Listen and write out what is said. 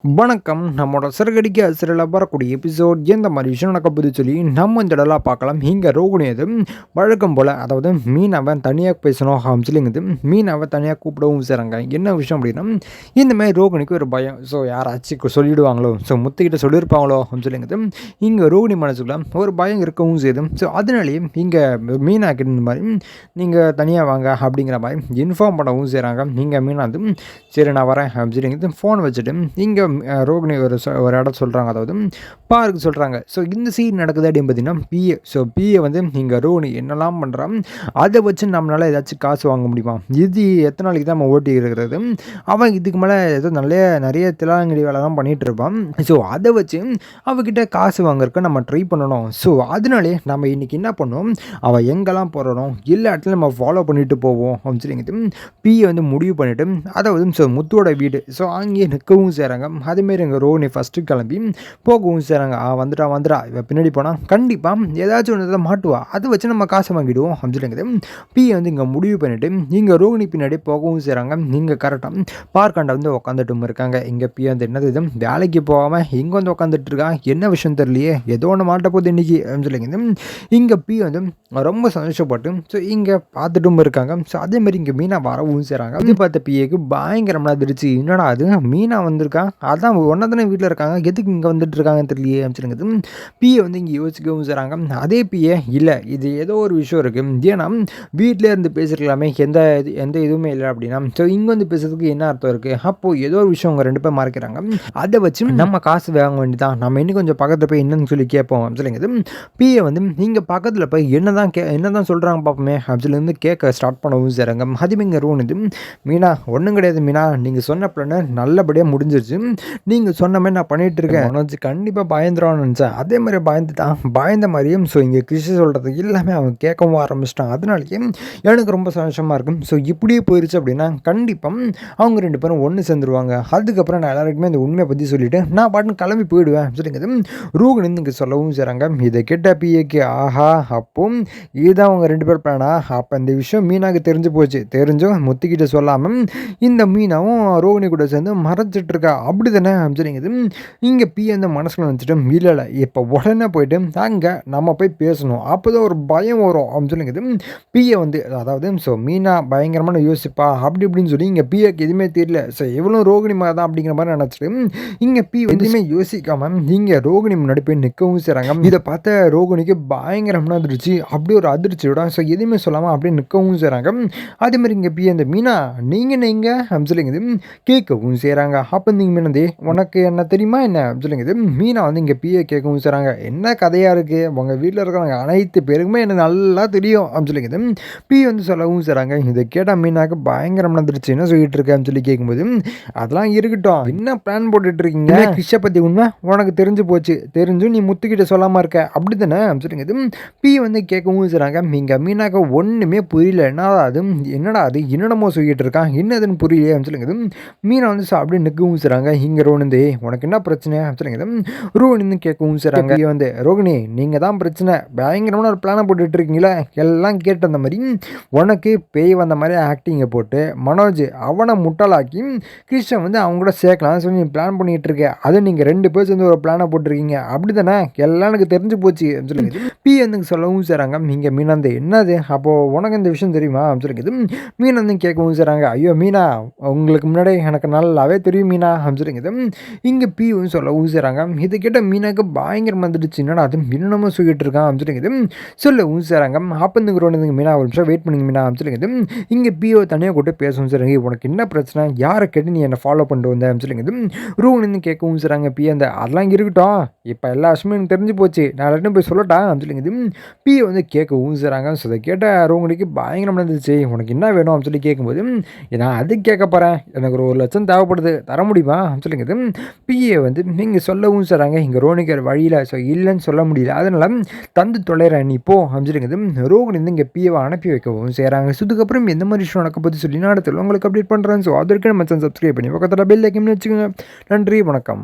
வணக்கம். நம்மளோட சிறகடிக்க சிறையில் வரக்கூடிய எபிசோட் எந்த மாதிரி விஷயம் நடக்க போகுது சொல்லி நம்ம இந்த இடலாம் பார்க்கலாம். இங்கே ரோகிணி அது வழக்கம் போல், அதாவது மீனாவை தனியாக பேசணும் அப்படின்னு சொல்லிங்குது. மீனாவை தனியாக கூப்பிடவும் செய்கிறாங்க. என்ன விஷயம் அப்படின்னா, இந்தமாதிரி ரோகிணிக்கு ஒரு பயம். ஸோ யாராச்சும் சொல்லிவிடுவாங்களோ, ஸோ முத்துக்கிட்ட சொல்லியிருப்பாங்களோ அப்படின்னு சொல்லிங்குது. இங்கே ரோகிணி மனசுக்குள்ள ஒரு பயம் இருக்கவும் செய்யுது. ஸோ அதனாலேயே இங்கே மீனாக்கு இந்த மாதிரி நீங்கள் தனியாக வாங்க அப்படிங்கிற மாதிரி இன்ஃபார்ம் பண்ணவும் செய்கிறாங்க. நீங்கள் மீனா வந்து சரி நான் வரேன் அப்படின்னு சொல்லிங்குது. ஃபோன் வச்சுட்டு இங்கே ரோகிணி ஒரு இடம் சொல்கிறாங்க, அதாவது பார்க்கு சொல்கிறாங்க. ஸோ இந்த சீன் நடக்குது அப்படின்னு பார்த்தீங்கன்னா பிஏ. ஸோ பிஏ வந்து இங்கே ரோகிணி என்னெல்லாம் பண்ணுறான், அதை வச்சு நம்மளால் ஏதாச்சும் காசு வாங்க முடியுமா, இது எத்தனை நாளைக்கு தான் நம்ம ஓட்டி இருக்கிறது, அவன் இதுக்கு மேலே ஏதோ நிறைய திலாங்கடி வேலைலாம் பண்ணிகிட்டு இருப்பான். ஸோ அதை வச்சு அவகிட்ட காசு வாங்குறதுக்கு நம்ம ட்ரை பண்ணணும். ஸோ அதனாலே நம்ம இன்றைக்கி என்ன பண்ணோம், அவள் எங்கெல்லாம் போகிறோம் எல்லா இடத்துலையும் நம்ம ஃபாலோ பண்ணிட்டு போவோம் அப்படின்னு சொல்லிங்கிட்டு பிஏ வந்து முடிவு பண்ணிவிட்டு, அதாவது ஸோ முத்தோட வீடு, ஸோ அங்கேயே நிற்கவும் செய்கிறாங்க. அதேமாரி எங்கள் ரோகிணி ஃபஸ்ட்டு கிளம்பி போகவும் செய்கிறாங்க. வந்துடா இவன் பின்னாடி போனால் கண்டிப்பாக ஏதாச்சும் ஒன்று மாட்டுவா, அதை வச்சு நம்ம காசை வாங்கிடுவோம் அப்படின்னு சொல்லிங்குது. பிஏ வந்து இங்கே முடிவு பண்ணிவிட்டு இங்கே ரோகிணி பின்னாடி போகவும் செய்கிறாங்க. இங்கே கரெக்டாக பார்க்காண்ட வந்து உட்காந்துட்டும் இருக்காங்க. இங்கே பிஏ வந்து என்னது இது வேலைக்கு போகாமல் இங்கே வந்து உட்காந்துட்டு இருக்கா, என்ன விஷயம் தெரியலையே, ஏதோ ஒன்று மாட்ட போகுது இன்றைக்கி அப்படின்னு சொல்லிங்குது. இங்கே பிஏ வந்து ரொம்ப சந்தோஷப்பட்டு ஸோ இங்கே பார்த்துட்டும் இருக்காங்க. ஸோ அதேமாதிரி இங்கே மீனா வரவும் செய்கிறாங்க. அது பார்த்த பிஏக்கு பயங்கரமாக அதிர்ச்சி. என்னடா அது மீனா வந்திருக்கா, அதான் ஒன்றா தானே வீட்டில் இருக்காங்க, எதுக்கு இங்கே வந்துட்டு இருக்காங்கன்னு தெரியலையே அமைச்சிருங்குது. பிஏ வந்து இங்கே யோசிக்கவும் செய்கிறாங்க. அதே பிஏ இல்லை, இது ஏதோ ஒரு விஷயம் இருக்குது, ஏன்னா வீட்டிலே இருந்து பேசிருக்கலாமே, எந்த இதுவுமே இல்லை அப்படின்னா, ஸோ இங்கே வந்து பேசுறதுக்கு என்ன அர்த்தம் இருக்குது, அப்போது ஏதோ ஒரு விஷயம் அவங்க ரெண்டு பேர் மறைக்கிறாங்க, அதை வச்சு நம்ம காசு வாங்க வேண்டியதான், நம்ம இன்னும் கொஞ்சம் பக்கத்தில் போய் என்னன்னு சொல்லி கேட்போம் அப்படிங்குது. பிஏ வந்து இங்கே பக்கத்தில் போய் என்னதான் சொல்கிறாங்க பார்ப்போமே அப்படின்னு கேட்க ஸ்டார்ட் பண்ணவும் செய்கிறாங்க. அதுமே இங்கே ரோனிது, மீனா ஒன்றும் கிடையாது மீனா, நீங்கள் சொன்ன பிளான் நல்லபடியாக முடிஞ்சிருச்சு, நீங்கள் சொன்ன மாதிரி நான் பண்ணிகிட்டு இருக்கேன். மனோஜ் கண்டிப்பாக பயந்துருவான்னு நினச்சேன், அதே மாதிரி பயந்த மாதிரியும் ஸோ இங்கே கிருஷி சொல்கிறது எல்லாமே அவன் கேட்கவும் ஆரம்பிச்சிட்டான். அதனாலேயே எனக்கு ரொம்ப சந்தோஷமாக இருக்கும். ஸோ இப்படியே போயிடுச்சு அப்படின்னா கண்டிப்பாக அவங்க ரெண்டு பேரும் ஒன்று சேர்ந்துருவாங்க. அதுக்கப்புறம் நான் எல்லாருக்குமே இந்த உண்மையை பற்றி சொல்லிவிட்டு நான் பாட்டுன்னு கிளம்பி போயிடுவேன் சொல்லிங்கிறது ரூகன் இங்கே சொல்லவும் செய்கிறாங்க. இதை கேட்ட பிஏக்கு ஆஹா, அப்போ இதுதான் அவங்க ரெண்டு பேர் பிளானா, அப்போ இந்த விஷயம் மீனாவுக்கு தெரிஞ்சு போச்சு, தெரிஞ்சும் முத்துக்கிட்ட சொல்லாமல் இந்த மீனாவும் ரோகிணி கூட சேர்ந்து மறைச்சிட்டு இருக்கா அப்படி தானே அப்படிங்குது. இங்கே பிஏ அந்த மனசில் நினச்சிட்டு இல்லை இப்போ உடனே போயிட்டு அங்கே நம்ம போய் பேசணும், அப்போ தான் ஒரு பயம் வரும் அப்படின்னு சொல்லிங்குது. பிஏ வந்து அதாவது ஸோ மீனா பயங்கரமான யோசிப்பா அப்படி இப்படின்னு சொல்லி இங்கே பிஏக்கு எதுவுமே தெரியல. ஸோ எவ்வளோ ரோகிணி மாதிரி தான் அப்படிங்கிற மாதிரி நினச்சிட்டு இங்கே பி எதுவுமே யோசிக்காமல் இங்கே ரோகிணி முன்னாடி போய் நிற்கவும் செய்கிறாங்க. இதை பார்த்த ரோகிணிக்கு பயங்கரமான அதிர்ச்சி, அப்படி ஒரு அதிர்ச்சியோட ஸோ எதுவுமே சொல்லாமல் அப்படியே நிற்கவும் செய்கிறாங்க. அதேமாதிரி இங்கே பிஏ அந்த மீனா நீங்கள் அப்படின்னு சொல்லிங்குது கேட்கவும் செய்கிறாங்க. அப்போ நீங்கள் மீனதே உனக்கு என்ன தெரியுமா என்ன அப்படின்னு சொல்லிங்குது. மீனா வந்து இங்கே பிஏ கேட்கவும் செய்கிறாங்க. என்ன கதையாக இருக்குது, உங்கள் வீட்டில் இருக்கிறவங்க அனைத்து பேருக்குமே எனக்கு நல்லா தெரியும் அப்படின்னு சொல்லிங்குது. பிஏ வந்து சொல்லவும் செய்கிறாங்க. இதை கேட்டால் மீனாக்கு பயங்கரமான அதிர்ச்சி, என்ன சொல்லிட்டு இருக்கேன்னு சொல்லி கேட்கும்போது அதெல்லாம் இருக்கட்டும், என்ன பிளான் போட்டுட்டு இருக்கீங்க, கிஷை பற்றி உண்மை உனக்கு தெரிஞ்சு போச்சு, தெரிஞ்சும் நீ முத்துக்கிட்ட சொல்லாமல் இருக்க அப்படி தானே அப்படின்னு சொல்லிங்குது. பிஏ வந்து கேட்கவும் செய்கிறாங்க. இங்கே மீனாக்கு ஒன்றுமே புரியல, என்னடா அது என்னடமோ சொல்லிட்டு இருக்கான், என்னதுன்னு புரியல அப்படின்னு சொல்லிங்குது. மீனா வந்து அப்படியே நிற்கவும் செய்கிறாங்க. இங்கே ரோனிந்து உனக்கு என்ன பிரச்சனை அப்படின்னு சொல்லிங்குது. ரோனிந்து கேட்கவும் செய்கிறாங்க. வந்து ரோகிணி நீங்கள் தான் பிரச்சனை, பயங்கரமான ஒரு பிளானை போட்டுட்டு இருக்கீங்களா, எல்லாம் கேட்டு அந்த மாதிரி உனக்கு பேய் வந்த மாதிரி ஆக்டிங்கை போட்டு மனோஜ் அவனை முட்டாளாக்கி கிருஷ்ணன் வந்து அவங்க கூட சேர்க்கலாம் சொல்லி நீ பிளான் பண்ணிகிட்டு இருக்க, அது நீங்கள் ரெண்டு பேர் சேர்ந்து ஒரு பிளானை போட்டிருக்கீங்க அப்படி தானே, எல்லாம் எனக்கு தெரிஞ்சு போச்சு அப்படின்னு சொல்லிங்குது. பி வந்து சொல்லவும் செய்கிறாங்க. இங்கே மீனாந்து என்னது, அப்போது உனக்கு இந்த விஷயம் தெரியுமா அப்படின்னு சொல்லிங்குது. மீன் வந்து கேட்கவும் செய்கிறாங்க. ஐயோ மீனா உங்களுக்கு முன்னாடி எனக்கு நல்லாவே தெரியும் மீனா அப்படின்னு சொல்லிங்குது. இங்கே பி வந்து சொல்லவும் செய்கிறாங்க. இதை கேட்ட மீனாக்கு பயங்கரம் வந்துடுச்சு, என்னடா அது இன்னமும் சொல்லிட்டு இருக்கான் அப்படின்னு சொல்லிங்குது. சொல்லவும் செய்கிறாங்க. அப்பந்துங்க ரோனிங்க மீனா ஒரு நிமிஷம் வெயிட் பண்ணுங்க மீனா அப்படின்னு சொல்லிங்குது. இங்கே பிஓ தனியாக கூட்டு பேசவும் செய்கிறாங்க. உனக்கு என்ன பிரச்சனை, யாரை கேட்டு நீ என்னை ஃபாலோ பண்ணிட்டு வந்த அப்படின்னு சொல்லிங்குது. ரூனின்னு கேட்கவும் செய்கிறாங்க. பி அந்த அதெல்லாம் இருக்கட்டும், இப்போ எல்லா விஷயமும் எனக்கு தெரிஞ்சு போச்சு, நான் எல்லாத்தையும் போய் சொல்லட்டா அப்படின்னு சொல்லிங்குது. பி வந்து கேட்கவும் செய்கிறாங்க. ஸோ அதை கேட்ட ரோனிக்கு பயங்கரம் இருந்துச்சு. உனக்கு என்ன வேணும் அப்படின்னு சொல்லி கேட்கும்போது நான் அது கேட்க போகிறேன், எனக்கு ஒரு 1,00,000 தேவைப்படுது, தர முடியுமா அப்படின்னு சொல்லிங்குது. பிஏ வந்து நீங்கள் சொல்லவும் செய்கிறாங்க. இங்கே ரோனிக்கு வழியில் ஸோ இல்லைன்னு சொல்ல முடியல, அதனால் தந்து தொலைகிறேன் நீ போ அப்படின்னு சொல்லிங்குது. ரோகிணி வந்து இங்கே பிஏவை அனுப்பி வைக்கவும் செய்கிறாங்க. ஸோ இதுக்கப்புறம் எந்த மாதிரி விஷயம் நடக்க பற்றி சொல்லி நான் அடுத்து உங்களுக்கு அப்டேட் பண்ணுறேன். ஸோ அதற்கு நம்ம சப்ஸ்கிரைப் பண்ணி பக்கத்தில் பெல் ஐக்கன் வச்சுக்கோங்க. நன்றி, வணக்கம்.